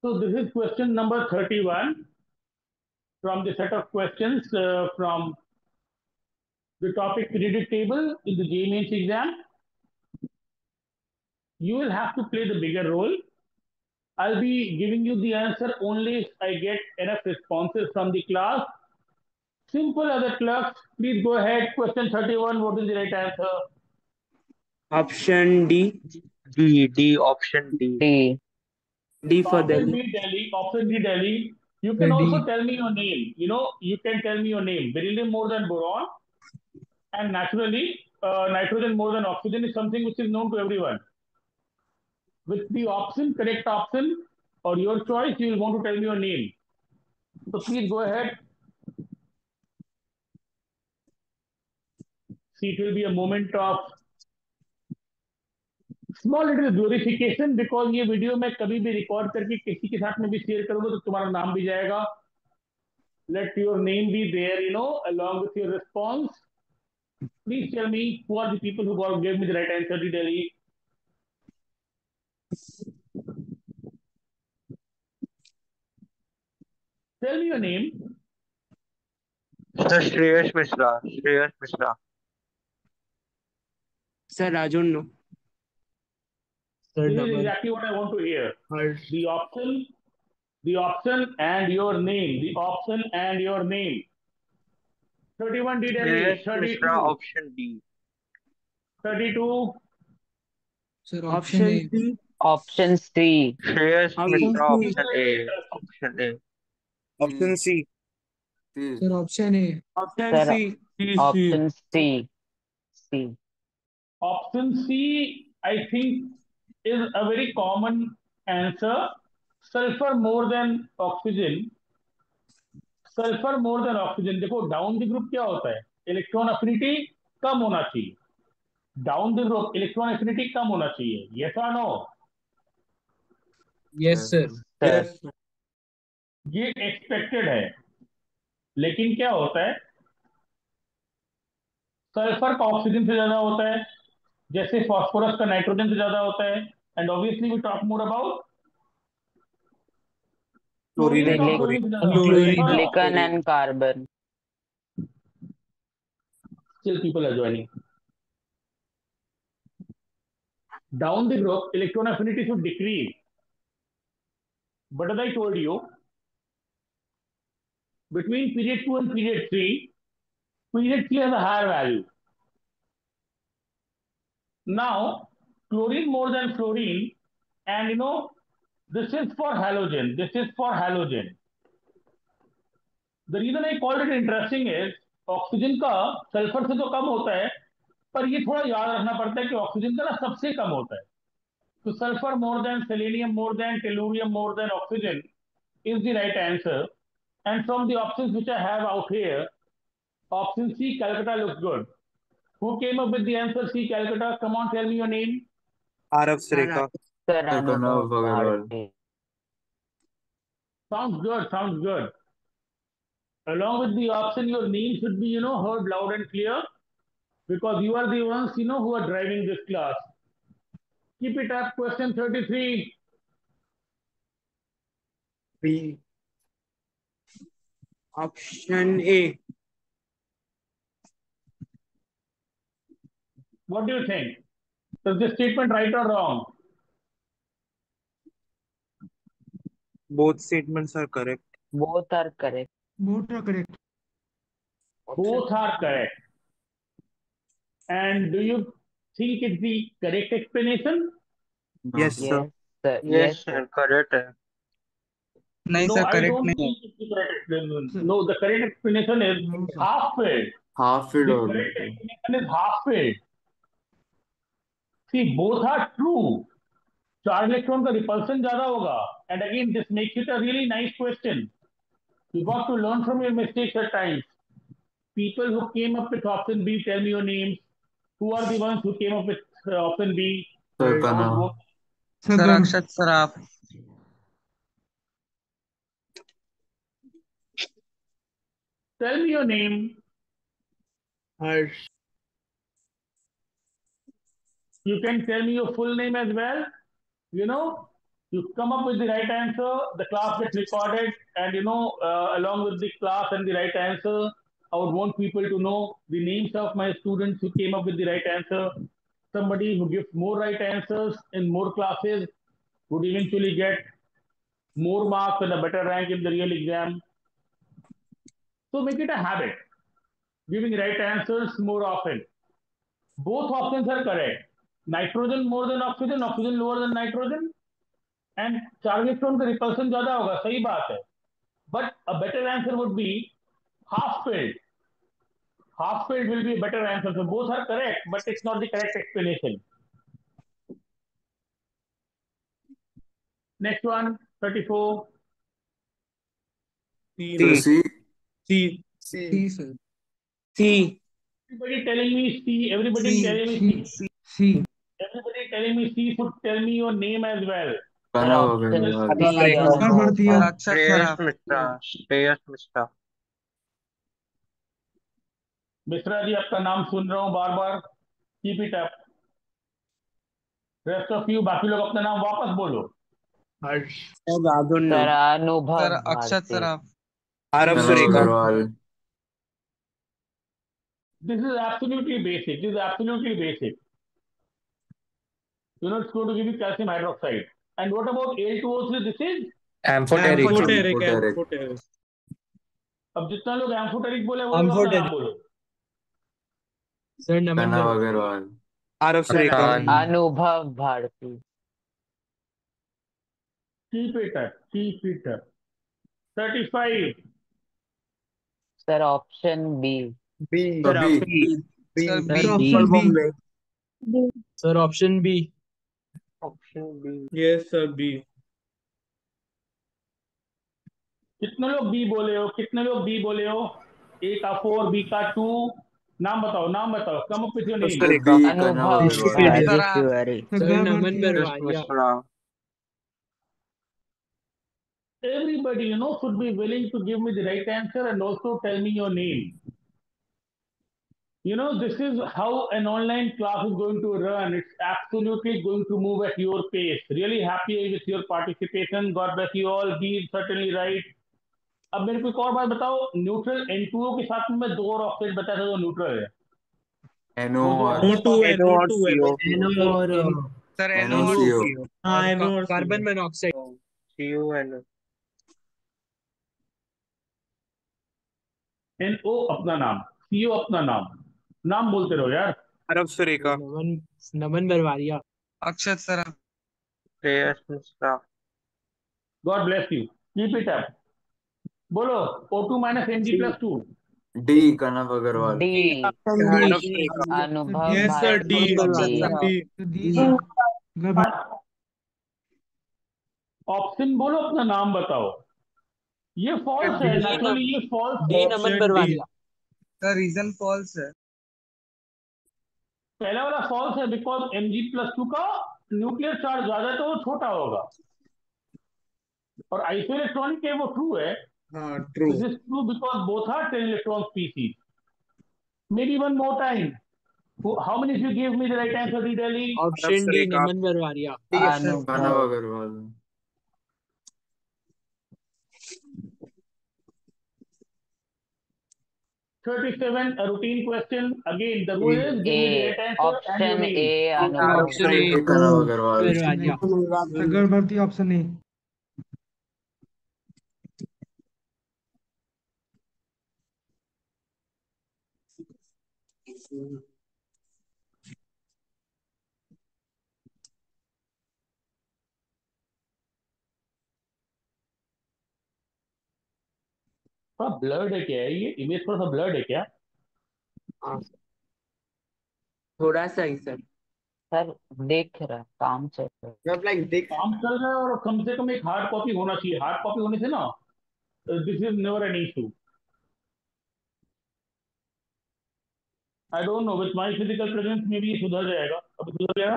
So this is question number 31 from the set of questions from the topic periodic table in the JEE Mains exam. You will have to play the bigger role. I'll be giving you the answer only if I get enough responses from the class. Simple as a clerks. Please go ahead. Question 31. What is the right answer? Option D. Option D. D for Option Delhi. B, Delhi. Option D, Delhi. You can D. also tell me your name. You can tell me your name. Beryllium more than boron. And naturally, nitrogen more than oxygen is something which is known to everyone. With the option, correct option, or your choice, you will want to tell me your name. So please go ahead. See, it will be a moment of small little glorification because ये video मैं कभी भी record करके किसी के साथ में भी शेयर करूंगा तो तुम्हारा नाम भी जाएगा. Let your name be there, along with your response. Please tell me who are the people who gave me the right answer to Delhi. Tell me your name. Sir, Shreyash Mishra. Sir, I don't know. Sir, This is double. exactly what I want to hear. Harsh. The option and your name. The option and your name. 31 D Delhi. Shreyash 32. Mishra, option D. 32. Sir, Option A. C. Option C. Shreyash Option Mishra, C. option A. Option A. Option C. Sir, option A. Option Sir, C. option C. C. Option C, I think, is a very common answer. Sulfur more than oxygen. Sulphur more than oxygen. देखो down the group क्या होता है, electron affinity कम होना चाहिए. Down the group electron affinity कम होना चाहिए. यस और नो? Yes, sir. Sir. ये एक्सपेक्टेड है. लेकिन क्या होता है, सल्फर का ऑक्सीजन से ज्यादा होता है, जैसे फास्फोरस का नाइट्रोजन से ज्यादा होता है. And obviously we talk more about Chlorine. Silicon and carbon. Still people are joining. Down the group, electron affinity should decrease. But as I told you, between period 2 and period 3, period 3 has a higher value. Now, chlorine more than fluorine, and this is for halogen. This is for halogen. The reason I called it interesting is oxygen का sulphur से तो कम होता है, पर ये थोड़ा याद रखना पड़ता है कि ऑक्सीजन का ना सबसे कम होता है. तो sulphur more then selenium more than tellurium more than oxygen is the right answer. And from the options which I have out here, option C, Calcutta looks good. Who came up with the answer C, Calcutta? Come on, tell me your name. Arav Sreka. Sir, Anubhav Bharti. Sounds good, sounds good. Along with the option, your name should be, heard loud and clear because you are the ones, who are driving this class. Keep it up. Question 33. B. Option A. What do you think? Is this statement right or wrong? Both statements are correct. Both are correct. Both are correct. Both are correct. And do you think it's the correct explanation? Yes, Yes, sir. sir. Yes, sir. Correct. नहीं No, sir, I correct don't नहीं. think it's the correct explanation. No, the correct explanation is No, sir. half-filled. Half-filled The or correct explanation is half-filled. See, both are true. Charge electron का repulsion ज्यादा होगा. And again, this makes it a really nice question. You got to learn from your mistakes at times. People who came up with option B, tell me your names. Who are the ones who came up with option B? Sir Kana. Sir, Akshat Saraf. Tell me your name. Harsh. You can tell me your full name as well. You come up with the right answer, the class gets recorded, and along with the class and the right answer, I would want people to know the names of my students who came up with the right answer. Somebody who gives more right answers in more classes would eventually get more marks and a better rank in the real exam. So make it a habit, giving right answers more often. Both options are correct. Nitrogen more than oxygen, oxygen lower than nitrogen, and चार्गेस्ट्रॉन का repulsion ज्यादा होगा, सही बात है. But a better answer would be half filled. Half filled will be a better answer. So both are correct, but it's not the correct explanation. Next one, 34. C. C. C. C, sir. C. Everybody telling me C. Everybody telling me C. C. Everybody telling me C should tell me your name as well. Sir, option Anuv C, Srikant. Anuv Sir, Bharti. Shreyas Mishra. Shreyas Mishra. Mishra ji, आपका नाम सुन रहा हूँ बार बार. Keep it up. Rest of you, बाकी लोग अपना नाम वापस बोलो. Harsh. Sir, Radon. Sir, Anubhav Akshat Bharti. Saraf. Arav Sureka. This is absolutely basic. This is absolutely basic. It's going to give you calcium hydroxide. And what about Al2O3? This is? Amphoteric. अब जितना लोग amphoteric बोले वो लोग अपना नाम बोलो. Sir, Naman. Arav Sureka. Anubhav Bharti. Keep it up. Keep it up. 35. Sir, option B. B. Sir, B. B. Sir, B. Option B. Sir, option B. Option B. Yes, sir. B. कितने लोग B बोले हो? कितने लोग B बोले हो? ए का 4, B का 2. नाम बताओ, नाम बताओ. Come up with your name. Anubhav Bharti. Sir, Naman Shreyas Mishra. Everybody, should be willing to give me the right answer and also tell me your name. This is how an online class is going to run. It's absolutely going to move at your pace. Really happy with your participation. God bless you all. Be certainly right. अब मेरे को एक और बात बताओ. Neutral N2O के साथ में मैं 2 और ऑक्साइड बताया था जो न्यूट्रल है. NO और Sir, NO. Carbon monoxide. CuNO. NO अपना नाम, CO अपना नाम बोलते रहो यार. Arav Sureka. Naman बरवारिया. Akshat Saraf. Shreyas Mishra. God bless you. Keep it up. बोलो. O2 minus Mg plus 2. D. Kanav Agarwal. D. Arav Sureka. Anubhav Yes, sir, Bharti. D. Option बोलो, अपना नाम बताओ. ये फॉल्स है. नेचुरली ये फॉल्स है. नमन Barwaria. Sir, reason false है. पहला वाला फॉल्स है बिकॉज Mg+2 का न्यूक्लियर चार्ज ज्यादा है तो वो छोटा होगा. और आइसोइलेक्ट्रॉनिक है वो ट्रू है. हाँ, true. This is true because both are 10 electron species. Maybe one more time. How many of you gave me the right answer, Delhi? Option D, Naman बरवारिया. Kanav Agarwal. $37, a routine question. Again, the rule is give me the A. right answer and your Option name. A. Anubhav Option A. Kanav Agarwal. बरवारिया. अगरबत्ती option A. थोड़ा blurred है क्या? ये image थोड़ा सा blurred है क्या? थोड़ा सा ही सर. सर देख रहा, काम चल रहा. काम चल रहा है और कम से कम एक हार्ड कॉपी होना चाहिए. हार्ड कॉपी होने से ना, this is never an issue. I don't know, with my physical presence में भी ये सुधर जाएगा. अब सुधर जाएगा.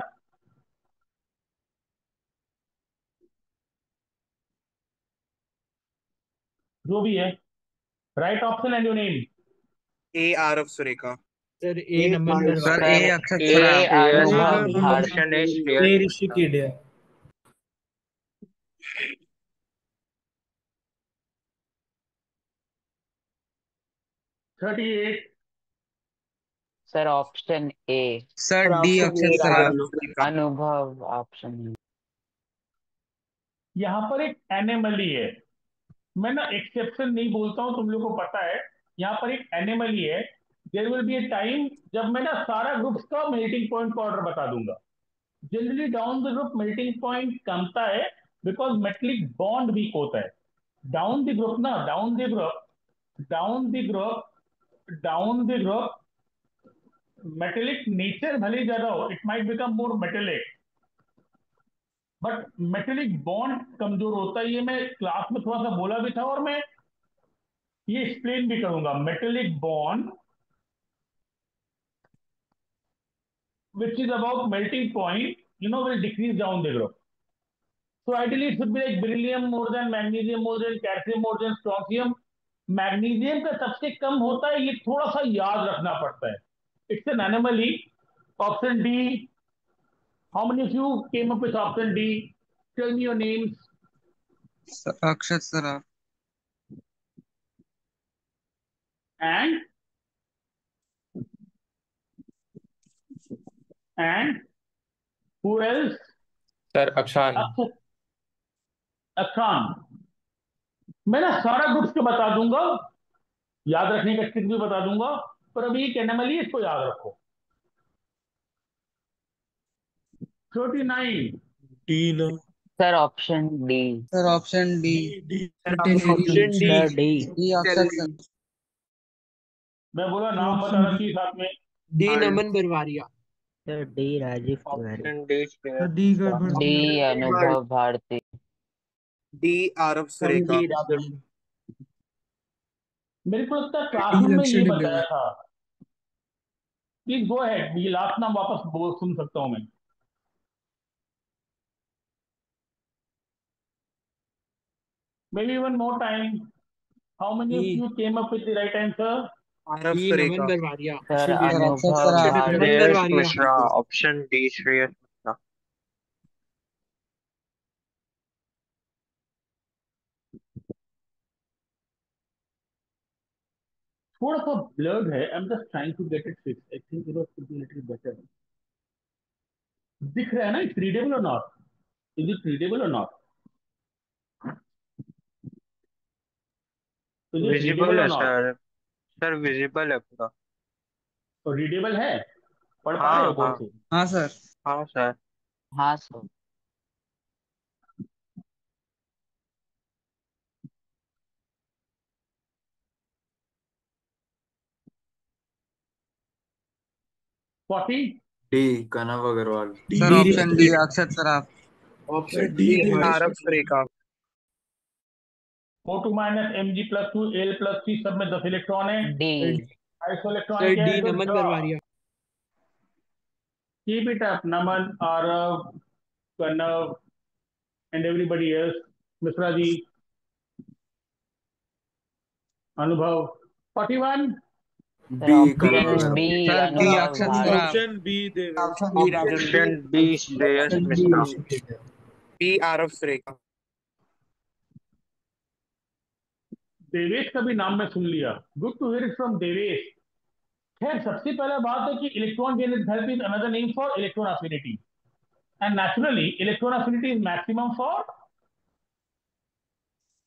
जो भी है. Right option and your name. A. Arav Sureka. Sir, A Naman sir, Barwaria. A. Anubhav Bharti. Option A. Shreyas Mishra. Rishikesh. 38। Sir option A. Sir D Akshat A Saraf. Arav Sureka. Anubhav option. यहाँ पर एक एनिमली है, मैं ना एक्सेप्शन नहीं बोलता हूँ, तुम लोग को पता है। यहाँ पर एक एनिमली है। There will be a time जब मैं ना सारा ग्रुप्स का मेल्टिंग पॉइंट का ऑर्डर बता दूंगा। Generally down the group melting point कमता है बिकॉज मेटलिक बॉन्ड वीक होता है। डाउन द ग्रुप ना, down the group, down the group, down the group metallic nature भले ज्यादा हो, it might become more metallic, but metallic bond कमजोर होता है। ये मैं क्लास में थोड़ा सा बोला भी था और मैं ये एक्सप्लेन भी करूंगा। Metallic bond which is about melting point, will decrease down the group. So ideally it should be like beryllium more than magnesium, more than calcium, more than strontium. Magnesium का सबसे कम होता है, ये थोड़ा सा याद रखना पड़ता है। It's an anomaly. Option D. How many of you came up with option D? Tell me your names. Akshat Saraf. And and who else? Sir Akshan. Akshan. मैं ना सारा ग्रुप्स को बता दूंगा, याद रखने का ट्रिक भी बता दूंगा, पर अभी एक एनिमली है, इसको याद रखो। 39। डी ना। Sir option D. Sir option D. Option D. Sir D. D Akshat Saraf. मैं बोला नाम बताना चाहिए साथ में। D Naman Barwaria. Sir D Rajeev Tiwari. Option D Shreyas D Mishra. D Anubhav Bharti. D Aarav Surekha. मेरे को लगता है क्लासरूम में ये बताया था। प्लीज गो अहेड, ये लास्ट नाम वापस बोल सुन सकता हूं मैं। Maybe one more time. How many of you came up with the right answer? Arav D Sureka. Naman Barwaria. Sir Akshat Anubhav Saraf. Bharti. Naman Shreyas Barwaria. Mishra. Option D Shreyas Mishra. थोड़ा सा ब्लर्ड है। I am just trying to get it fix. I think it should be little better. दिख रहा है ना? It's readable or not? Is it readable or not? Is it visible readable है or not? Sir. Sir visible है पूरा। तो readable है? पढ़ पा रहे हो हाँ गौर हाँ से? हाँ सर। हाँ सर। हाँ sir. Forty. D Kanav Agarwal. Sir option D Akshat Saraf. Option D D Aarav Sureka. O2 minus Mg+2 Al+3 सब में 10 इलेक्ट्रॉन है। डी। आइसोइलेक्ट्रॉनिक है। D Naman Barwaria. Keep it up, Naman, Arav, Kanav, and everybody else. Misra ji, Anubhav. 41. Sir B Kanav option B Agarwal. Sir D Anubhav Akshat Bharti. Saraf. Option B Devesh. Option D Shreyas Mishra. D Aarav Sureka. Devesh का भी नाम मैं सुन लिया। Good to hear it from Devesh. खैर, सबसे पहला बात है कि electron generate is another name for electron affinity, and naturally electron affinity is maximum for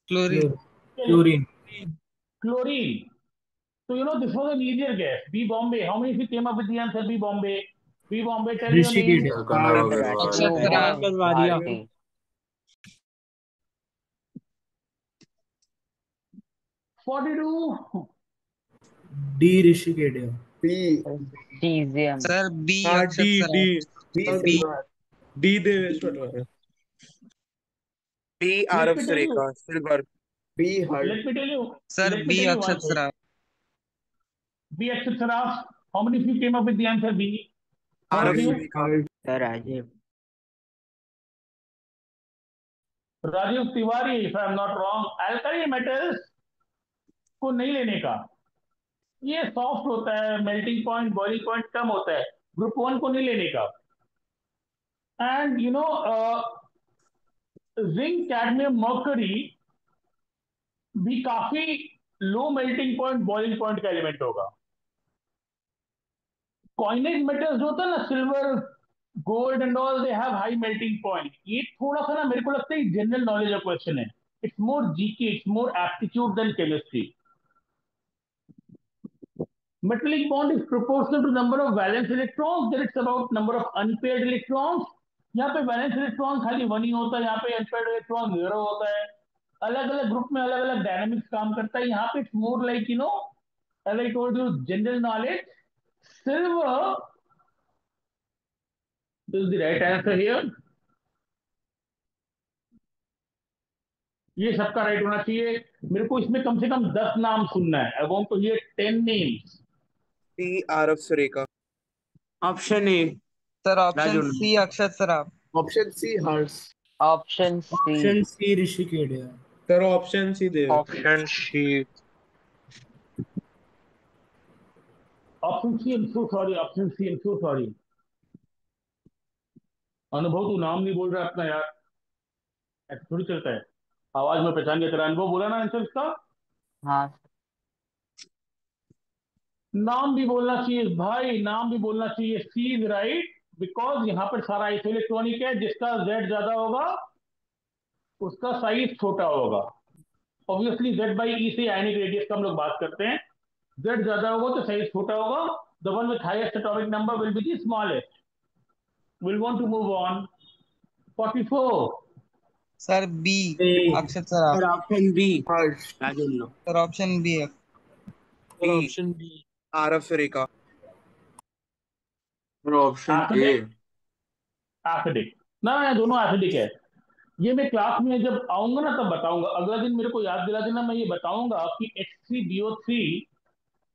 chlorine. Chlorine. Chlorine. So this was an easier guess. B Bombay. How many of you came up with the answer B Bombay? B Bombay, tell your name. Kanav sir Agarwal. Akshat Saraf. Anubhav Bharti. 42. D Rishikesh. B caesium. Sir B हाँ Akshat D D Saraf. B. D Devesh Patwari. D Aarav Sureka. Silver. B हर्ट। Let me tell you. Sir Let me B tell you one Akshat thing. Saraf. B Akshit Saraf. How many of you came up with the answer B? All Aarav of you? Surekha. Sir Rajiv. Rajiv Tiwari, if I am not wrong. Alkali metals को नहीं लेने का, ये soft होता है, melting point boiling point कम होता है। Group 1 को नहीं लेने का। एंड जिंक कैडमियम मर्करी भी काफी low melting point boiling point का एलिमेंट होगा। कॉइनेज मेटल्स जो होता है ना, silver gold and all, they have high melting point. ये थोड़ा सा ना मेरे को लगता है जनरल नॉलेज का क्वेश्चन है। It's more GK, it's more aptitude than chemistry. Metallic bond is proportional to number of valence electrons, then it's about number of unpaired electrons। यहाँ पे वैलेंस इलेक्ट्रॉन खाली वन ही होता है, यहाँ पे अनपेयर्ड इलेक्ट्रॉन जीरो होता है। अलग अलग ग्रुप में अलग अलग डायनामिक्स काम करता है। यहाँ पे it's more like as I told you, general knowledge. Silver is the right answer here. ये सबका राइट होना चाहिए। मेरे को इसमें कम से कम 10 नाम सुनना है। I want to hear 10 names. P. RF Sureka. Option A sir option Raju. C Akshat Saraf. Option C Harsh. Option C. Option C Rishikesh है। सर ऑप्शन सी दे। Option C. Option C, I am so sorry. Option C, I am so sorry. Anubhav, तू नाम नहीं बोल रहा अपना यार, ऐसा थोड़ी चलता है। आवाज में पहचान गया तेरा। अनुभव बोला ना आंसर इसका। हाँ नाम भी बोलना चाहिए भाई, नाम भी बोलना चाहिए। सी इज राइट, बिकॉज यहाँ पर सारा आइसोइलेक्ट्रॉनिक है। जिसका जेड ज्यादा होगा उसका साइज छोटा होगा। ऑब्वियसली जेड बाई ई से आयनिक रेडियस का हम लोग बात करते हैं। जेड ज्यादा होगा तो साइज छोटा होगा। The one with highest atomic number will be the smallest. Will want to move on. 44। Sir B Akshat Saraf. Sir option B Harsh. Raju. Sir option B है। Sir option B RF Sureka. और ऑप्शन ए। एसिडिक ना, दोनों acidic है। ये मैं class में जब आऊंगा ना तब बताऊंगा। अगला दिन मेरे को याद दिला देना, मैं ये बताऊंगा कि H3BO3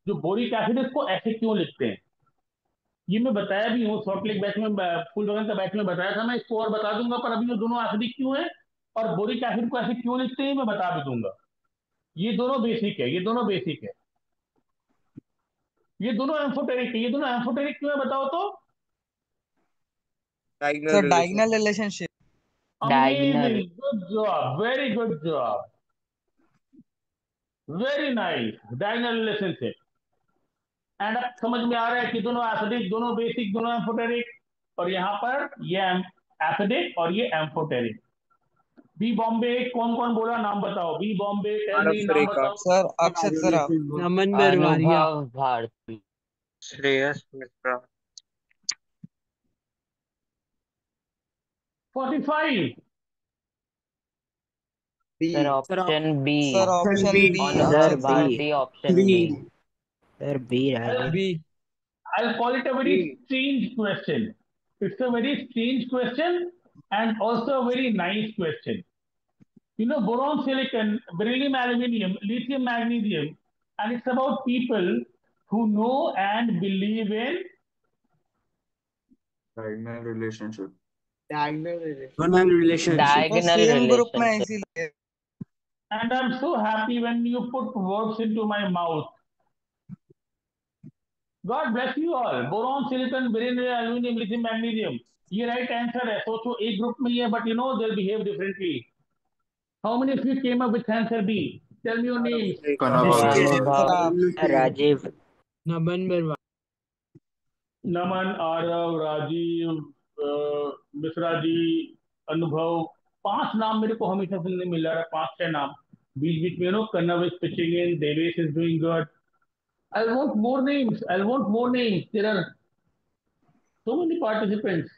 जो बोरिक एसिड है इसको ऐसे क्यों लिखते हैं। ये मैं बताया भी हूँ सॉल्ट लेक बैच में, फुल वगन का बैच में बताया था। मैं इसको और बता दूंगा, पर अभी ये दोनों एसिडिक क्यों है और बोरिक एसिड को ऐसे क्यों लिखते हैं मैं बता भी दूंगा। ये दोनों बेसिक है, ये दोनों बेसिक है। ये दोनों एम्फोटेरिक है। ये दोनों एम्फोटेरिक क्यों है बताओ तो। Diagonal sir relation. Diagonal relationship. Diagonal. Amazing, good job, very good job, very nice. Diagonal relationship. And अब समझ में आ रहा है कि दोनों एसिडिक, दोनों बेसिक, दोनों एम्फोटेरिक। और यहाँ पर ये एसिडिक और ये एम्फोटेरिक। बी बॉम्बे कौन कौन बोला, नाम बताओ। B Bombay, tell RF me, नाम Sureka. बताओ। Sir Akshat Saraf. Naman Barwaria. Anubhav Bharti. Shreyas Mishra. 45। B. Sir sir option B. Sir option B B Anubhav Akshat Saraf. Bharti option B B. Sir B Raju. B I'll call it a very B. strange question. It's a very strange question and also a very nice question. Boron, silicon, beryllium, aluminium, lithium, magnesium, and it's about people who know and believe in। Diagonal relationship. Diagonal relationship. वो diagonal same group में relationship. इसीलिए। And I'm so happy when you put words into my mouth। God bless you all। Boron, silicon, beryllium, aluminium, lithium, magnesium, ये right answer है। सोचो एक group में ही है, but they behave differently. How many of you came up with answer B? Tell me your RF names. Sureka. Kanav Agarwal. Akshat Anubhav. Saraf. Sir Rajiv. Naman Barwaria. Naman, Aarav, Rajiv, Mishra ji, Anubhav. 5 नाम मेरे को हमेशा सुनने मिल रहा है, 5-6 नाम बीच बीच में। Kannav is pitching in, Devesh is doing good. I want more names, I want more names. There are so many participants.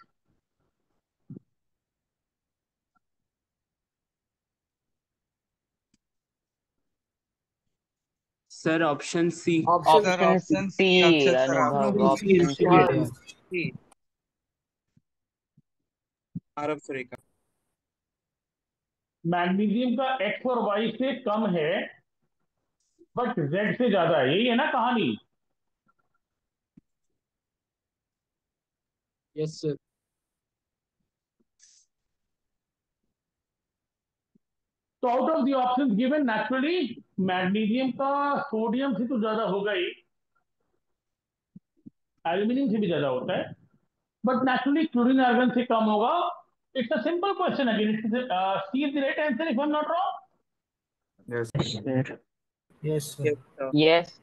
Sir option C. Option sir option option C. C Akshat Saraf. Anubhav C option C. Rishikesh. C. RF Sureka. Magnesium का X और Y से कम है but Z से ज्यादा है, यही है ना कहानी। Yes sir. तो out of the options given naturally magnesium का सोडियम से तो ज्यादा होगा ही, एल्यूमिनियम से भी ज्यादा होता है, बट नेचुरली क्लोरीन आर्गन से कम होगा। It's a simple question again. C is the right answer if I'm not wrong. Yes. Sir. Yes, sir. Yes.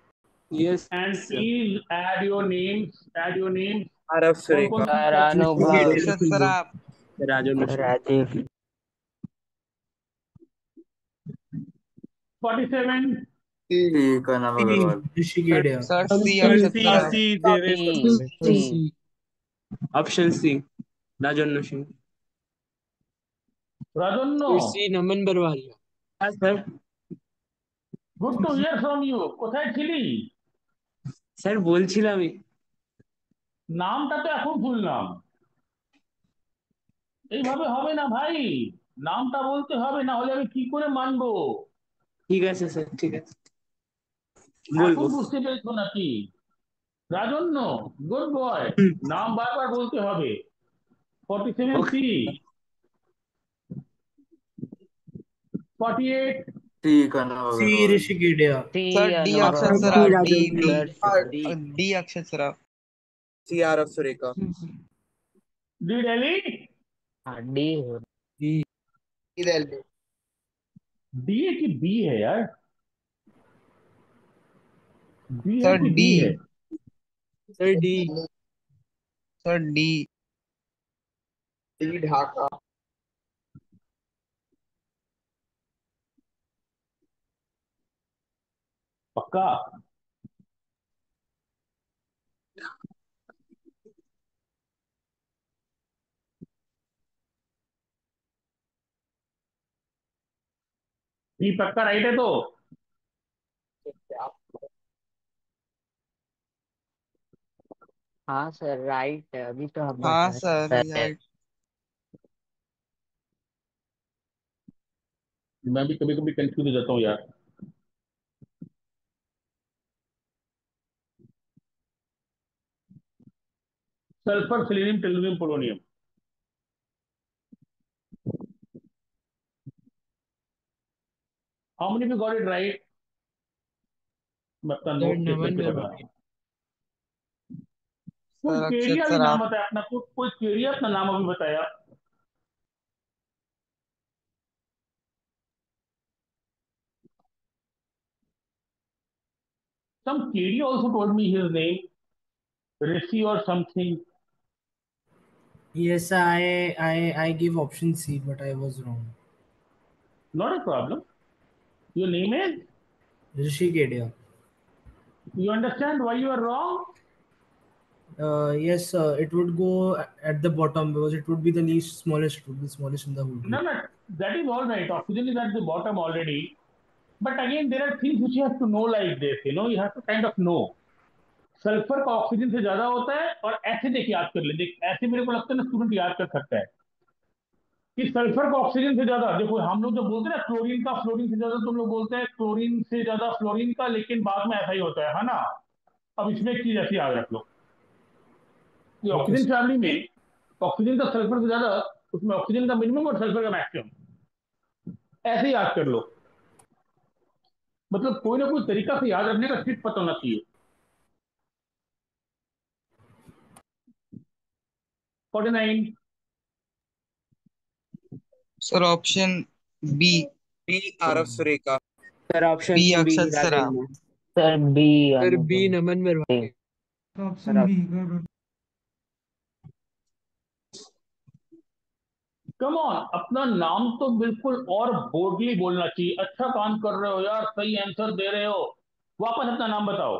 Yes. And please add your names. Add your names. Arav कौन कौन Sareka. C Sir Anubhav. Akshat Saraf. Rajiv. 47. C. Pranav Agarwal. Rishikedia. Sir C. Akshat Saraf. C. Option C. Rajanno Singh. Rajanno. C. Naman Barwaria. Yes, sir. Good to hear from you. কোথায় ছিলি? Sir বলছিলামই। নামটা তো এখন শুনলাম। এইভাবে হবে না ভাই, নামটা বলতে হবে, না হলে আমি কি করে মানবো? ঠিক আছে স্যার, ঠিক আছে এখন বলবো। বুঝতে পেরেছো নাকি? রাজন্য, গুড বয়, নাম বারবার বলতে হবে। 47C, 48, C. Pranav C. Agarwal. Rishikedia. C Sir D. Akshat Anubhav. Saraf. D. Sir, D. Akshat Saraf. C. Arav Sareka. D Delhi, D. D है कि B है यार? D है Sir कि D. B है? Sir D. Sir D. Dhaka. पक्का? B पक्का right है तो? हाँ सर राइट है, अभी तो हम हाँ बता सर रहे हैं। राइट। मैं भी कभी कभी कंफ्यूज हो जाता हूँ यार। Sulphur, selenium, tellurium, polonium. How many of you got it right? मैं अपना Sir, नोट चेक नमन करके में बता रहा हूँ। कोई सर केरिया अक्षत भी नाम सराफ। बताया अपना, कोई केरिया अपना नाम अभी बताया। Some Kedia also told me his name, Rishi or something. Yes, I give option C, but I was wrong. Not a problem. Your name is? Rishikedia. You understand why you are wrong? Yes, it would go at the bottom because it would be the least smallest, it would be smallest in the whole group. No, that is all right. Oxygen is at the bottom already. But again, there are things which you have to know like this. You have to kind of know. Sulphur का oxygen से ज्यादा होता है, और ऐसे देख याद कर ले, देख ऐसे मेरे को लगता है ना स्टूडेंट याद कर सकता है कि सल्फर का ऑक्सीजन से ज्यादा। देखो हम लोग जब बोलते हैं ना क्लोरीन का फ्लोरीन से ज्यादा, तुम लोग बोलते हैं क्लोरीन से ज्यादा फ्लोरीन का, लेकिन बाद में ऐसा ही होता है ना। अब इसमें एक चीज ऐसी याद रख लो कि ऑक्सीजन फैमिली में ऑक्सीजन का सल्फर से ज्यादा, उसमें ऑक्सीजन का मिनिमम और सल्फर का मैक्सिमम, ऐसे याद कर लो। मतलब कोई ना कोई तरीका से याद रखने का ट्रिक पता होना चाहिए। 49, sir option B. B. Arav Sareka. Sir option B B Akshat Saraf. राजन्नो। Sir B sir B Anubhav. Naman Barwari. Option B. Come on, अपना नाम तो बिल्कुल और बोल्डली बोलना चाहिए। अच्छा काम कर रहे हो यार, सही आंसर दे रहे हो। वापस अपना नाम बताओ।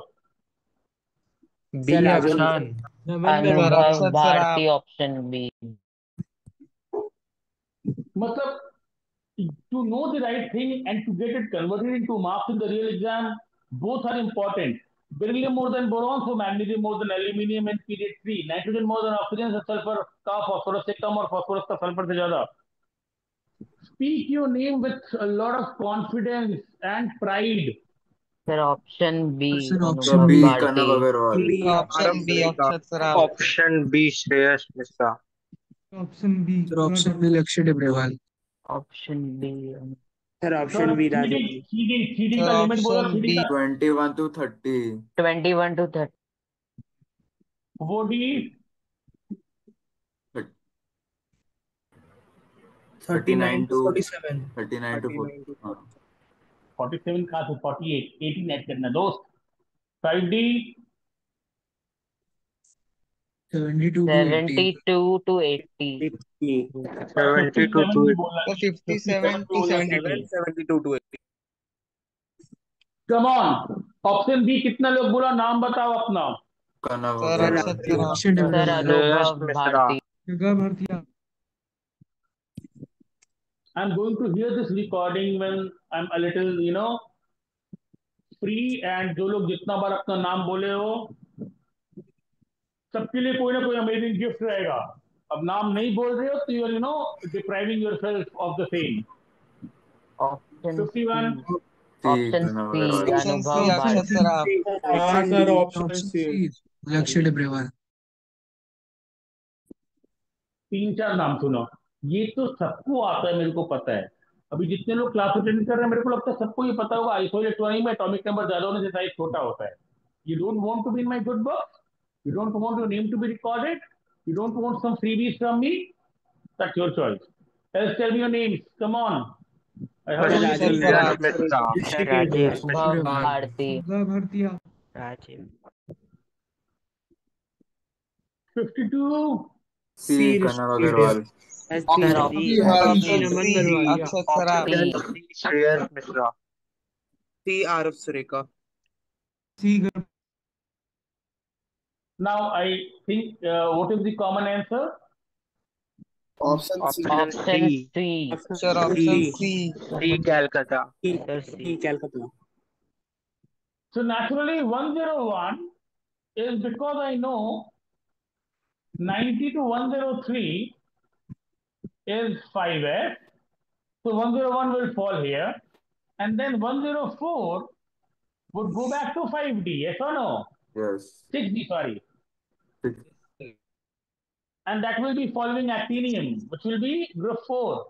B. सर राजन्नो। Akshan. Naman sir Anubhav Barwari. Akshat Bharti, Saraf. Option B. मतलब to know the right thing and to get it converted into marks in the real exam, both are important. Beryllium more than boron, so magnesium more than aluminium in period 3. Nitrogen more than oxygen, so sulfur का phosphorus से कम और phosphorus का sulfur से ज्यादा। Speak your name with a lot of confidence and pride. Sir option B So Anubhav B. Bharti. Pranav Agarwal. B. Arav option B Sareka. Akshat Saraf. Option B Shreyas Mishra. Option B. Sir option B Lakshya Dabrewal. Option B sir sir option B CD राजन्नो। CD sir का limit बोलो, option CD B. का 21 to 30. 21 to 30। वो D 39 to 39 47. 39 to 40. हाँ 47 कहाँ से 48 18 add करना दोस्त 5D 72 to 80. 72 to 80 72 57 to भी बोलना सर है 57 भी to बोलना 72 चाहिए 72 to 80. Come on option B कितना लोग बोला नाम बताओ अपना Kanav sir Sir, Agarwal Akshat Saraf Akshay sir Debrewal. Shreyas Anubhav Mishra. Bharti Yoga Bhartiya. I'm going to hear this recording when I'm a little free and जो लोग जितना बार अपना नाम बोले हो सबके लिए कोई ना कोई अमेजिंग गिफ्ट रहेगा अब नाम नहीं बोल रहे हो तो depriving yourself of the same option 51 C C option Kanav C Agarwal option C Anubhav Option Akshat Bharti C. Saraf हाँ sir option Option C. C. Lakshya Debrewal. 3-4 नाम सुनो ये तो सबको आता है मेरे को पता है अभी जितने लोग क्लास अटेंड कर रहे हैं मेरे को लगता है सबको ये पता होगा आइसो इलेक्ट्रॉनिक में एटॉमिक नंबर ज्यादा होने से साइज छोटा होता है you don't want to be in my good book you don't want your name to be recorded you don't want some freebies from me that's your choice else tell me your names come on I heard Sir, only Akshat three Shreyas Saraf names Mishra. Sir Rajesh Anubhav Debrewal. Bharti Yoga Bhartiya. Rajiv 52 C C. Kanav Rishi Agarwal. Sir option C option sir C option Naman C Barwaria. Akshat Saraf C Option C Shreyas Mishra. C. RF Sureka. C. Gar- now I think what is the common answer Option C. Option option C C sir option C. C C Calcutta. Sir C C. Calcutta. so naturally 101 is because I know 90 to 103 is 5s. So 101 will fall here. And then 104 would go back to 5D. Yes or no? Yes. 6D, sorry. Six. And that will be following actinium, which will be group 4.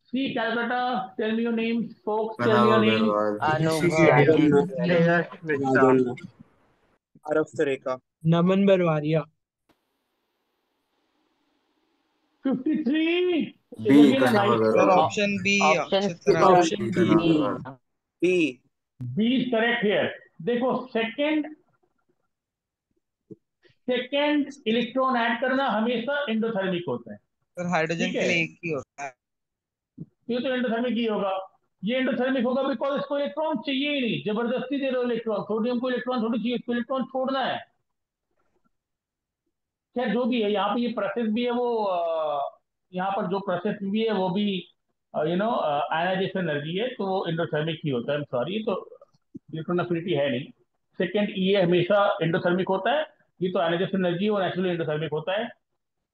See, Calcutta, tell me your names, folks, tell me Kanav your names. Agarwal. Anubhav I don't know. Bharti Shreyas I Mishra. don't know. RF Sureka. Naman Barwaria. 53 is B again an Kanav ISO. Sir Agarwal. Option B option Akshat Saraf Option B B. Kanav C Agarwal. B. B is correct here. देखो second electron add करना हमेशा endothermic होता है sir hydrogen ठीक के है लिए एक ही होता है ये तो एंडोथर्मिक ही होगा ये एंडोथर्मिक होगा बिकॉज इसको इलेक्ट्रॉन चाहिए ही नहीं जबरदस्ती दे रहे हो इलेक्ट्रॉन सोडियम को इलेक्ट्रॉन थोड़ी चाहिए इसको इलेक्ट्रॉन छोड़ना है खैर जो भी है यहाँ पे ये प्रोसेस भी है वो यहाँ पर जो प्रोसेस भी है वो भी आयनाइजेशन एनर्जी है तो वो एंडोथर्मिक ही होता है सॉरी तो इलेक्ट्रॉन एफिनिटी है नहीं सेकेंड ये हमेशा एंडोथर्मिक होता है ये तो आयनाइजेशन एनर्जी और नेचुरली एंडोथर्मिक होता है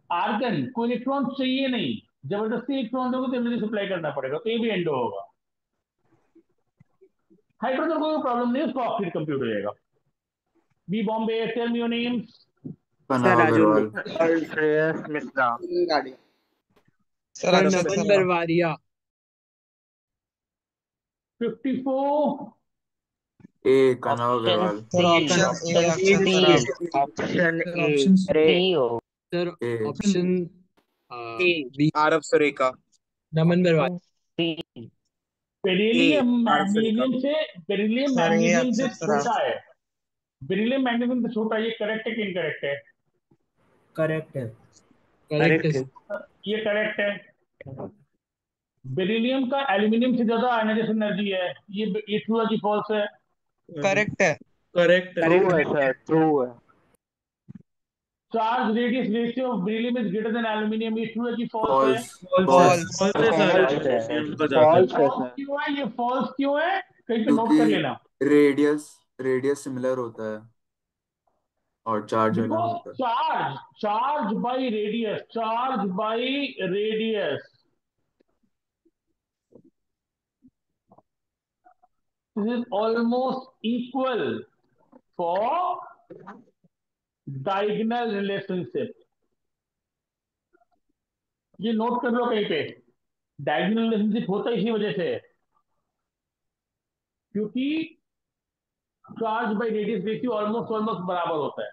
आर्गन को इलेक्ट्रॉन चाहिए नहीं जबरदस्ती इलेक्ट्रॉन दोगे तो एनर्जी सप्लाई करना पड़ेगा तो ये भी एंडो होगा हाइड्रोजन को कोई प्रॉब्लम नहीं उसको ऑक्सीड कंप्यूट हो जाएगा B Bombay tell me your names Sir, Kanav Rajun. Agarwal. Shreyas Mishra. Sir Sir, Akshat Naman Saraf Barwaria. 54 A Kanav option Agarwal. Sir C option A option Akshat C Saraf Option Sir, A. Option C. अरे C हो Sir, A option A. B. RF Sureka. Naman Barwaria. C beryllium RF Sureka. Magnesium से beryllium sir A magnesium से अक्षत सराफ छोटा है beryllium magnesium से छोटा है ये करेक्ट है कि इनकरेक्ट है Correct है. Correct है. ये करेक्ट है बेरिलियम का एल्यूमिनियम से ज्यादा आयनाइजेशन एनर्जी है ये ट्रू है कि फॉल्स है करेक्ट है Correct है. True है sir. True है. Charge radius ratio of beryllium is greater than aluminium ये ट्रू है कि फॉल्स है फॉल्स. फॉल्स False है sir. False है. False False है फॉल्स sir. क्यों है ये फॉल्स क्यों है कहीं पे नोट कर लेना क्योंकि रेडियस सिमिलर होता है और चार्ज अलग बिकॉज होता है. Charge by radius this is almost equal for diagonal relationship ये नोट कर लो कहीं पे डायगोनल रिलेशनशिप होता इसी वजह से है क्योंकि charge by radius ratio almost बराबर होता है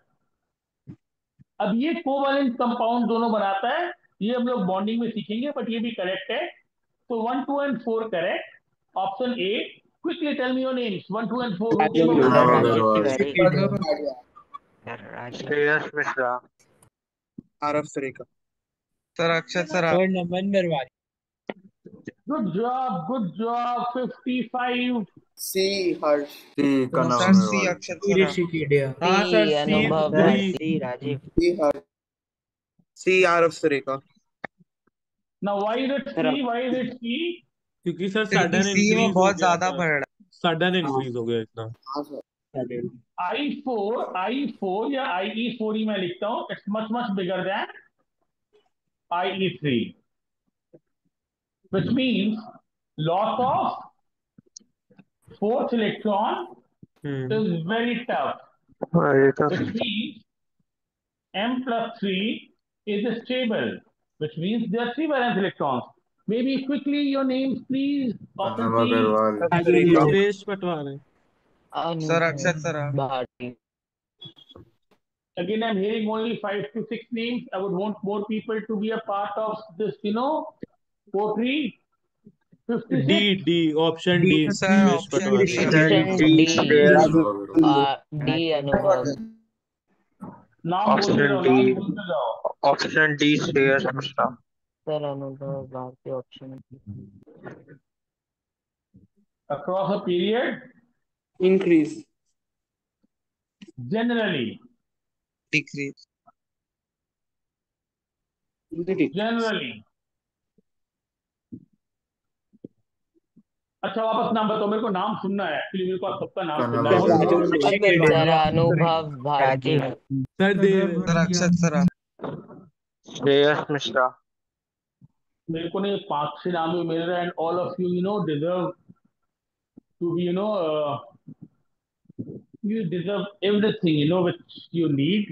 अब ये कोवैलेंट कंपाउंड दोनों बनाता है ये हम लोग बॉन्डिंग में सीखेंगे, बट ये भी करेक्ट है। तो 1, 2 and 4 correct. Option A, quickly tell me your names, 1, 2 and 4 who came up with Pranav that? Agarwal. Shreyas Mishra. Aarav Surekha. Sir Akshat sir Good job, 55. C Harsh. C. Pranav sir C Agarwal. Akshat He sir did, she did, yeah. हाँ sir Anubhav sir Bharti C Rajiv C Harsh. C Aarav Surekha. Now why is it C? Why is it C? क्योंकि sir क्योंकि sudden सी में increase हो बहुत गया ज्यादा sir, बढ़ रहा सडन इंक्रीज हो गया इतना। हाँ सर। I4 या IE4 ही मैं लिखता हूँ। It's much much bigger than IE3, which means loss of fourth electron is very tough, which means M plus 3 is stable, which means there are 3 valence electrons. Maybe quickly your names, please. Option Pranav C. Agarwal. Suresh Patwari. Sir Akshat sir Bharti Again, I'm hearing only 5 to 6 names. I would want more people to be a part of this, poetry. 56. D option D sir Suresh option Patwari. D option D. D Shreyas. D अनुभव नाम बोलते Option रहो, D. नाम बोलते जाओ। Option D. Shreyas Mishra. Sir Anubhav Bharti option Across a period, increase. generally. Decrease अच्छा, वापस नाम बताओ, मेरे को नाम सुनना है एक्चुअली, मेरे को आप सबका नाम सुनना Pranav है। Agarwal. Sir Anubhav Bharti sir दे sir Akshat sir Shreyas Mishra. मेरे को नहीं, 5-6 नाम भी मिल रहे हैं, and all of you deserve to be you deserve everything which you need.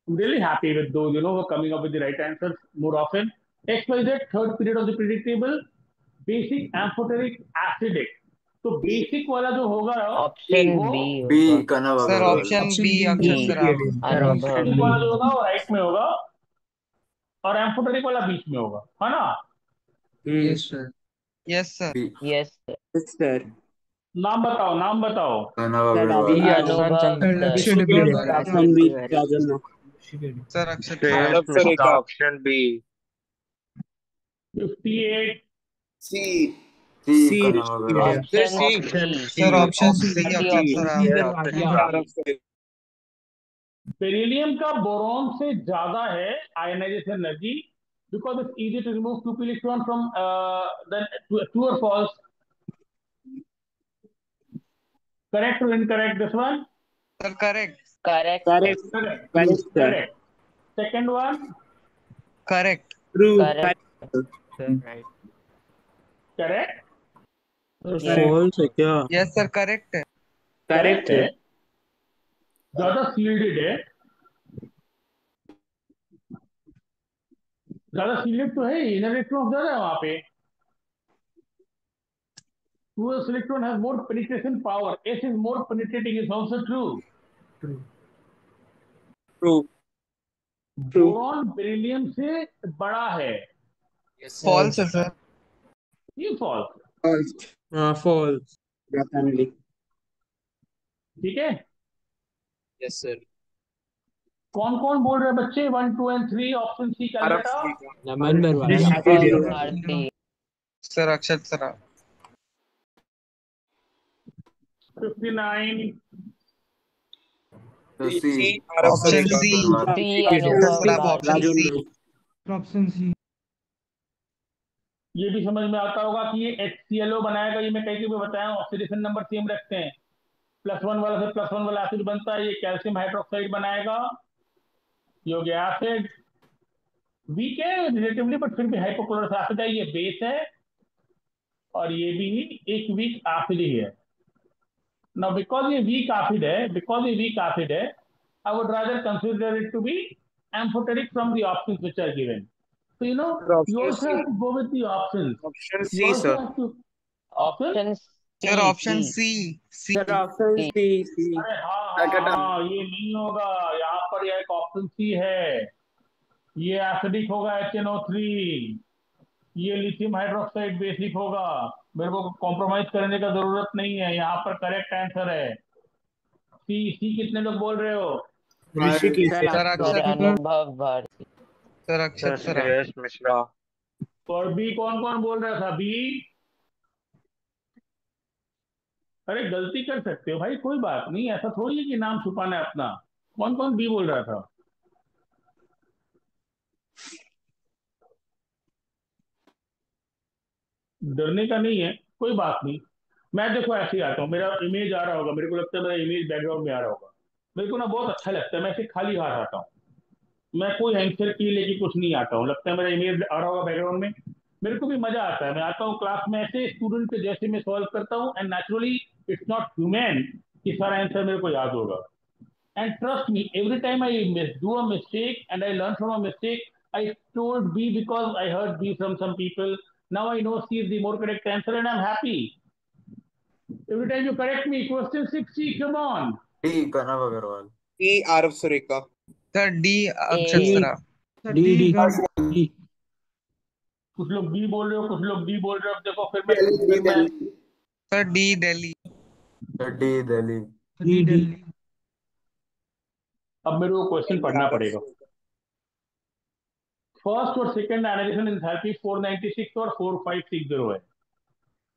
I'm really happy with those who are coming up with the right answers more often. XYZ, third period of the periodic table, basic amphoteric acidic. तो basic वाला जो होगा option वो B B. होगा Pranav sir Agarwal. Option Option B B. Akshat B sir Anubhav basic वाला जो होगा वो राइट में होगा, और एम्फोटेरिक वाला बीच में होगा, है ना? Yes sir yes sir B. Yes sir नाम बताओ। Pranav D Agarwal. Anubhav Sir, sir Lakshya did, yeah. She did. Sir Akshat Shreyas sir Mishra. Option B. 58. C. C. Pranav Agarwal. Option C sir option C option D Akshat sir Aarav Surekha. Beryllium का boron से ज्यादा है ionization energy, because it's easy to remove 2 electron from then true or false? Correct or incorrect this one? Sir correct correct Correct. Second one? Correct correct right Correct. False है क्या? Yes sir correct है correct है। ज्यादा shielded है, ज्यादा shielded तो है, inner electron ज्यादा है वहां पे। Truest electron has more penetration power. S is more penetrating, is also true. True. Boron beryllium से बड़ा है, फॉल्स है सर ये फॉल्स। फॉल्स। हाँ फॉल्स। डेफिनेटली। ठीक है, यस सर। कौन कौन बोल रहे हैं बच्चे? 1, 2 and 3 ऑप्शन सी क्या आरव बेटा? Surekha. Anubhav Bharti sir Akshat sir 59. So C. C Aarav option Surekha. C C Anubhav sir आप option Bharti C option C ये भी समझ में आता होगा कि ये HClO बनाएगा, ये मैं कहीं भी बताया हूँ, ऑक्सीडेशन नंबर सेम रखते हैं, +1 वाला से +1 वाला एसिड बनता है, ये कैल्शियम हाइड्रोक्साइड बनाएगा, ये हो गया एसिड, वीक है रिलेटिवली बट फिर भी हाइपोक्लोरस एसिड है, ये बेस है, और ये भी एक वीक एसिड ही है। नाउ बिकॉज ये वीक एसिड है, I would rather consider it to be amphoteric from the options which are given. So you also have to go with the options. Option You C also sir. have to option. Option sir option C C option C. अरे हाँ, ये नहीं होगा, यहाँ पर यह एक option C है, ये एसिडिक होगा HNO3, ये लिथियम हाइड्रोक्साइड बेसिक होगा। मेरे को कॉम्प्रोमाइज करने का जरूरत नहीं है, यहाँ पर करेक्ट आंसर है सी। सी कितने लोग बोल रहे हो? ऋषिकेश सर सर अक्षत अनुभव भारती। सर Sir, अक्षत सर Shreyas Mishra. और बी कौन कौन बोल रहा था? बी? अरे गलती कर सकते हो भाई, कोई बात नहीं, ऐसा थोड़ी है कि नाम छुपाना है अपना। कौन कौन बी बोल रहा था? डरने का नहीं है, कोई बात नहीं। मैं देखो ऐसे ही आता हूँ, मेरा इमेज आ रहा होगा, मेरे को लगता है मेरा इमेज बैकग्राउंड में आ रहा होगा। मेरे को ना बहुत अच्छा लगता है, मैं ऐसे खाली हाथ आता हूँ, मैं कोई आंसर की लेके कुछ नहीं आता हूँ। लगता है मेरा इमेज आ रहा होगा बैकग्राउंड में, मेरे को भी मजा आता है। मैं आता हूँ क्लास में ऐसे स्टूडेंट के जैसे मैं सॉल्व करता हूँ, and naturally it's not human कि सारा आंसर मेरे को याद होगा। And trust me, every time I do a mistake and I learn from a mistake, I told B because I heard B from some people. Now I know C is the more correct answer and I'm happy. Every time you correct me, question 6C, come on. D Kanav Agarwal. D Aarav Surekha. Sir D Akshat A सरा D कुछ लोग B बोल रहे हो, कुछ लोग D बोल रहे हो। अब देखो Delhi Delhi. Sir D Delhi D Delhi. Delhi. अब मेरे को क्वेश्चन पढ़ना पड़ेगा। फर्स्ट और सेकंड एनालिसिस एंथैल्पी 496 और 4560 है।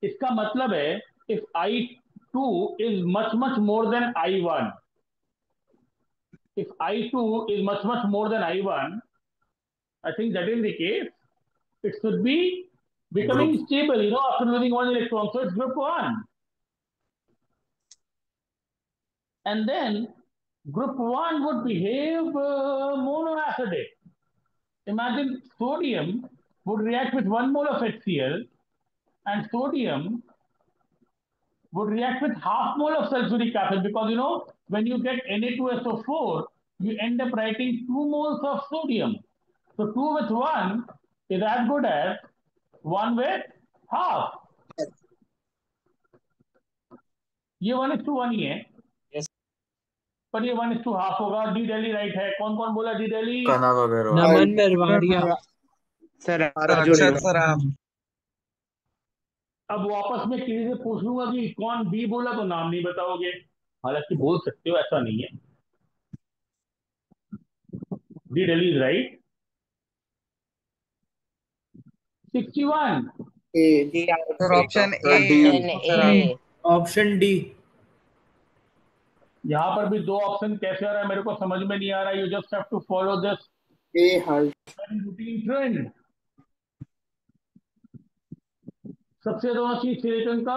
इसका मतलब है if I2 is much more than I1, if I2 is much more than I1, I think that is the case. It should be becoming Group. stable, after losing one electron. So it's group 1. And then group 1 would behave monoacidic. Imagine sodium would react with 1 mole of HCl, and sodium would react with half mole of sulfuric acid, because when you get Na2SO4, you end up writing 2 moles of sodium. So 2 with 1 is as good as 1 with half. ये 1:1 ही है, पर ये 1:half होगा। D Delhi right है। कौन कौन बोला D Delhi? कनव अग्रवाल। नमन Merwadia. Sir sir अक्षत सरा अब वापस में किसी से पूछ लूंगा कि कौन बी बोला तो नाम नहीं बताओगे, हालांकि बोल सकते हो, ऐसा नहीं है। D Delhi is right. 61। D Aarav sir option option A. Option D. यहाँ पर भी 2 ऑप्शन कैसे आ रहा है मेरे को समझ में नहीं आ रहा। You just have to follow this a Harsh. Routine trend. सबसे ज्यादा होना चाहिए सिलिकॉन का,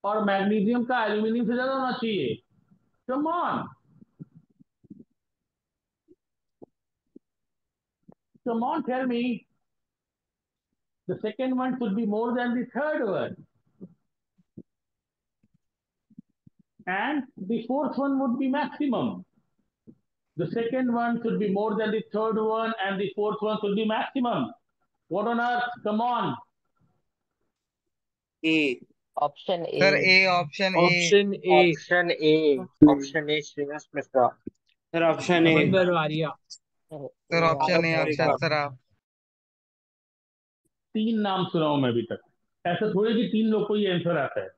और मैग्नीशियम का एल्यूमिनियम से ज्यादा होना चाहिए। Come on, come on, tell me. The second one should be more than the third one. And the fourth one would be maximum. The second one should be more than the third one, and the fourth one should be maximum. What on earth? Come on. A option sir A. A option A option A. Option A. Option A, Shreyas Mishra. Sir option A. Naman Merwadia. Sir option A Akshat सरा 3 नाम सुना हूं मैं अभी तक। ऐसा थोड़ी कि 3 लोग को ये आंसर आता है,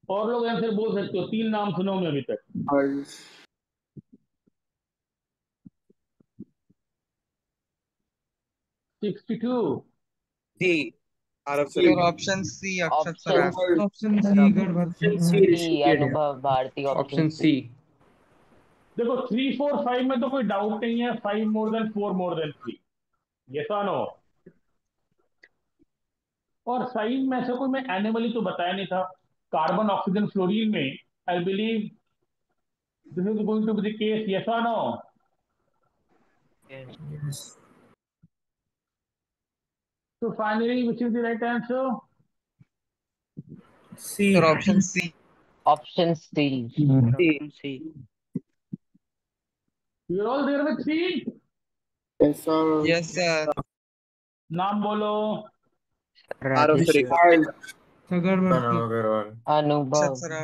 और लोग आंसर बोल सकते हो। 3 नाम सुना हूं मैं अभी तक। Harsh. 62। D Aarav sir Surekha. Option C Akshat सरा option option C Garhwal. C Anubhav Bharti. Option C. देखो 3, 4, 5 में तो कोई डाउट नहीं है। 5 more than 4 more than 3, yes or no? और साइज में से कोई मैं एनिमली तो बताया नहीं था। कार्बन ऑक्सीजन फ्लोरीन में I believe this is going to be the case, yes और no? Yes. So finally, which is the right answer? C. Sir option C option C. C. You're all there with C? Yes sir. Yes sir नाम बोलो। आरव राजेश। सुरेखा। कनव अग्रवाल। अनुभव। अक्षत सरा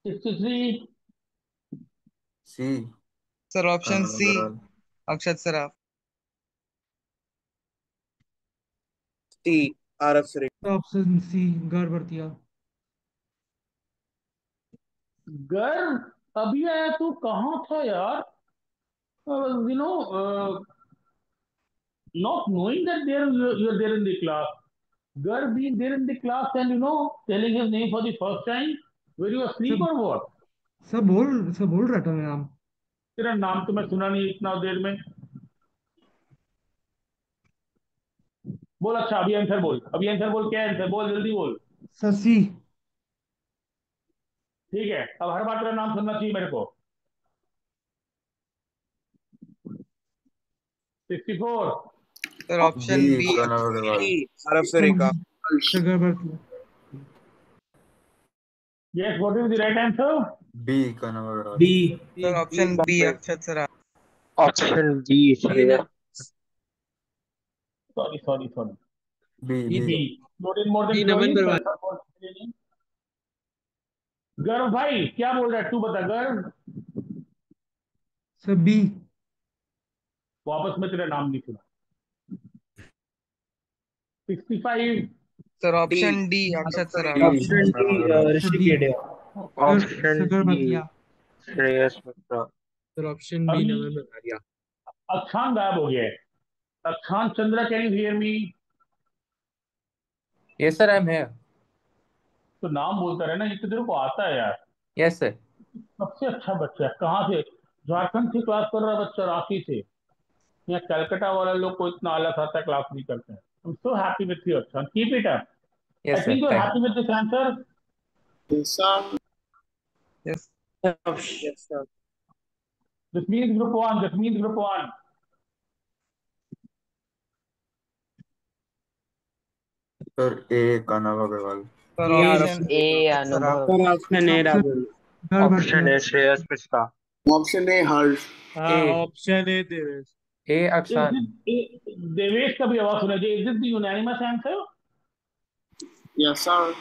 63। सी sir option Kanav C Agarwal. Akshat Saraf. T Aarav श्रीका। Option C घर भरतिया। गर्व अभी आया, तू कहाँ था यार? You know, not knowing that you're there in the class. Garv being there in the class and telling his name for the first time. Were you asleep सब or what? सब बोल रहा था मैं नाम। तेरा नाम तो मैं सुना नहीं इतना देर में। बोल, अच्छा अभी आंसर बोल, अभी आंसर बोल, क्या आंसर बोल, जल्दी बोल। सर सी। ठीक है, अब हर बार तेरा नाम सुनना चाहिए मेरे को। 64। Sir option B B Kanav Agarwal. T Aarav श्रीका। सर घर Bhartiya. Yes, what is the right answer? B Kanav Agarwal. B. Sir option B Akshat Saraf. Option B Shreyas. Sorry. B B. B Not in more than Naman 20. Barwal. Confirm for- गर्व भाई क्या बोल रहा है, तू बता गर्व। Sir B. वापस में तेरा नाम नहीं सुना। 65। Sir option D Akshat Saraf. Option D Rishi Kedia. Option sir घर D Bhartia. Shreyas Mishra. Sir option B अभी नमन बरवालिया। अक्षान गायब हो गया है। Akshan Chandra, can you hear me? Yes, sir, I'm here. तो नाम बोलता रहे ना, ये तो तेरे को आता है यार। Yes, sir. सबसे अच्छा बच्चा है, कहाँ से? झारखंड से क्लास कर रहा है बच्चा, रांची से। यहाँ कलकत्ता वाला लोग को इतना आलस आता है, क्लास नहीं करते हैं। I'm so happy with you, Akshan. Keep it up. I Yes, sir. think you're Thank happy with this answer. Yes yes sir. This means group one. This means group one. Sir A Kanav Agarwal. Sir ये option A Akshat Saraf. Anubhav. Sir option A Rahul. घर option Bhartia. A Shreyas Mishra. Option A Harsh. हाँ A. Option A Devesh. A. Is Akshan. Devesh का भी आवाज सुना चाहिए। Is this the unanimous answer? Yes sir.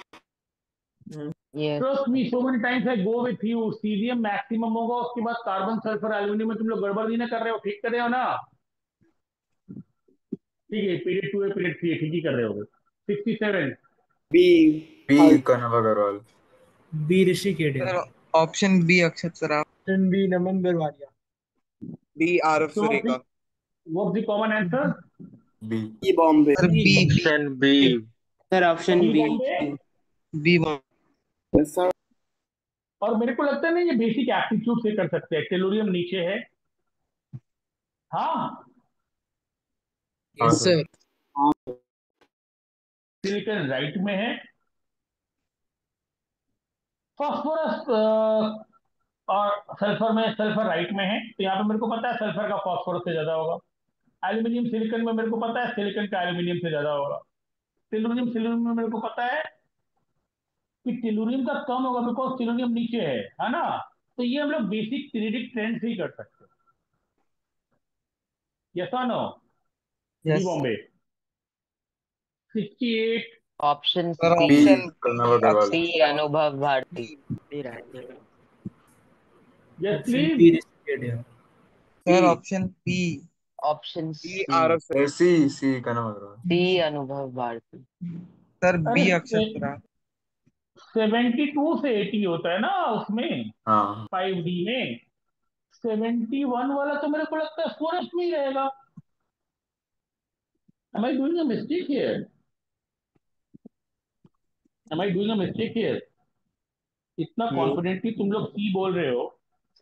Yes. Trust me, so many times I go with you. Caesium maximum होगा, उसके बाद कार्बन सल्फर एल्यूमिनियम में तुम लोग गड़बड़ नहीं ना कर रहे हो, ठीक कर रहे हो ना? ठीक है, पीरियड 2 है, पीरियड 3 है, ठीक ही कर रहे हो। 67। B B Kanav Agarwal. B Rishi Kedia. Sir option B Akshat Saraf. Option B Naman Barwalia. B Aarav So Shrika. what's the common answer? B B Bombay. Sir B option B. Sir option B B. Bombay. B yes sir. और मेरे को लगता है ना, ये बेसिक एप्टीट्यूड से कर सकते हैं। टेलुरियम नीचे है। हाँ, हाँ yes sir. Sir. Silicon right में है। फास्फोरस और सल्फर में, सल्फर राइट में है, तो यहाँ पे मेरे को पता है सल्फर का फास्फोरस से ज्यादा होगा। एल्यूमिनियम सिलिकॉन में मेरे को पता है सिलिकॉन का एल्यूमिनियम से ज्यादा होगा। टेलुरियम सिलिकॉन में मेरे को पता है कि टेलुरियम का कम होगा, बिकॉज टेलुरियम नीचे है ना? तो ये हम लोग बेसिक पीरियडिक ट्रेंड से ही कर सकते हैं। यस और no? B yes Bombay. 68। Option sir C. B option Kanav Agarwal. C Anubhav Bharti. Yes option please. B Rishi Kedia. Sir option B option B C. Aarav Shrika. C Kanav Agarwal. C Anubhav Bharti. Sir अरे बी अक्षत सराफ। 72 से 80 होता है ना उसमें, हाँ 5D में। 71 वाला तो मेरे को लगता है फॉरेस्ट में ही रहेगा। Am I doing a mistake here? Am I doing a mistake here? इतना कॉन्फिडेंटली तुम लोग सी बोल रहे हो।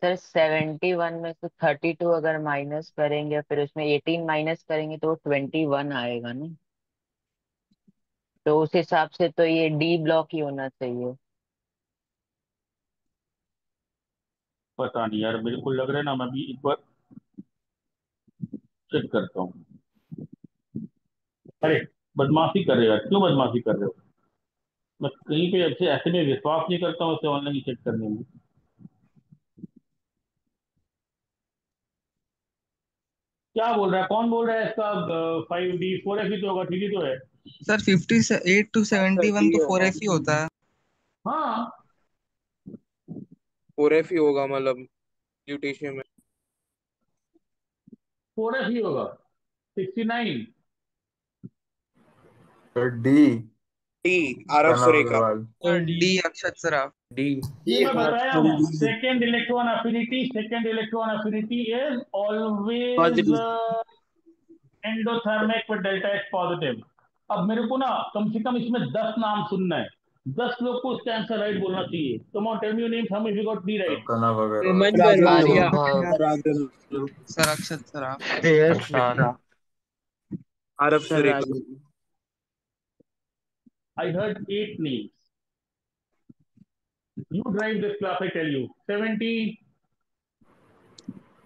सर 71 में से 32 अगर माइनस करेंगे, फिर उसमें 18 माइनस करेंगे तो 21 आएगा ना। तो उस हिसाब से तो ये डी ब्लॉक ही होना चाहिए। पता नहीं यार, मेरे को लग रहा है ना, मैं भी एक बार चेक करता हूँ। अरे बदमाशी कर रहे हो यार, क्यों बदमाशी कर रहे हो? मैं कहीं पे ऐसे ऐसे में विश्वास नहीं करता हूँ, ऐसे ऑनलाइन चेक करने में। क्या बोल रहा है, कौन बोल रहा है इसका? 5D 4F ही तो होगा, ठीक ही तो है। सर 58 to 71 तो 4F ही होता है। हाँ, 4F ही होगा मतलब। lutetium है। 4Fe होगा 69। Sir D D Aarav Pranav Surekha. Agarwal. Sir D Akshat Saraf. ये मैं बताया हूँ, second electron affinity is always endothermic with delta H positive. अब मेरे को ना कम से कम इसमें 10 नाम सुनना है, 10 लोग को उसका आंसर राइट बोलना चाहिए। Come on tell me your names, how many got D right? Pranav Agarwal. Aryabhav, sir Akshat Saraf. Shreyas Mishra. Aarav Surekha. I heard 8 names. You drive this class, I tell you. 70.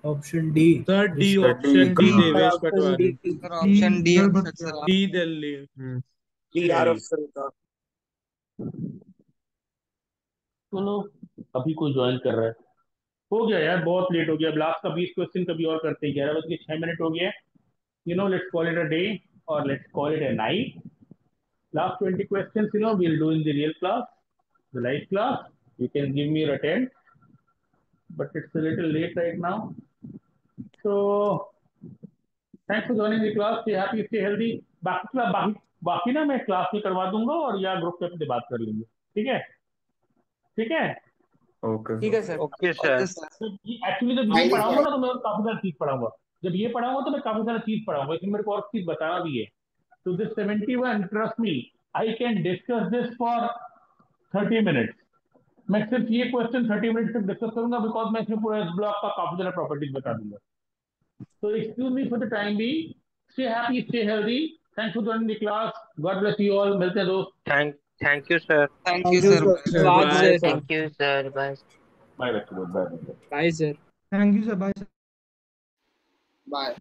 Option D. Sir D, Sir, option D, D. Devesh Patwari. Sir option D गर्भ अक्षत Saraf. D Delhi. D Aarav Surekha. चलो अभी कोई join कर रहा है। हो गया यार, बहुत लेट हो गया। अब लास्ट का 20 क्वेश्चन कभी और करते हैं। 11:06 हो गया। Let's call it a day और let's call it a night. Last 20 questions, we'll do in the real class, the live class. You can give me your attempt, but it's a little late right now. So, thanks for joining the class. Stay happy, stay healthy. बाकी ना मैं class में करवा दूंगा और या group पे अपने बात कर लेंगे। ठीक है? ठीक है? ओके ठीक है सर। Okay sir. एक्चुअली जब ये पढ़ाऊंगा ना तो मैं काफी सारी चीज पढ़ाऊंगा। जब ये पढ़ाऊंगा तो मैं काफी सारी चीज पढ़ाऊंगा, इसमें मेरे को और चीज बताना भी है। So this 71, trust me, I can discuss this for 30 minutes. मैं सिर्फ ये क्वेश्चन 30 मिनट तक डिस्कस करूंगा, बिकॉज मैं इसमें पूरे ब्लॉक का काफी सारा प्रॉपर्टीज बता दूंगा। So excuse me for the time being. Stay happy, stay healthy. Thanks for joining the class. God bless you all. मिलते हैं दोस्त। Thank you sir. Thank you sir. Thank you sir, bye. Bye बच्चों, bye. Thank you sir, bye. Bye.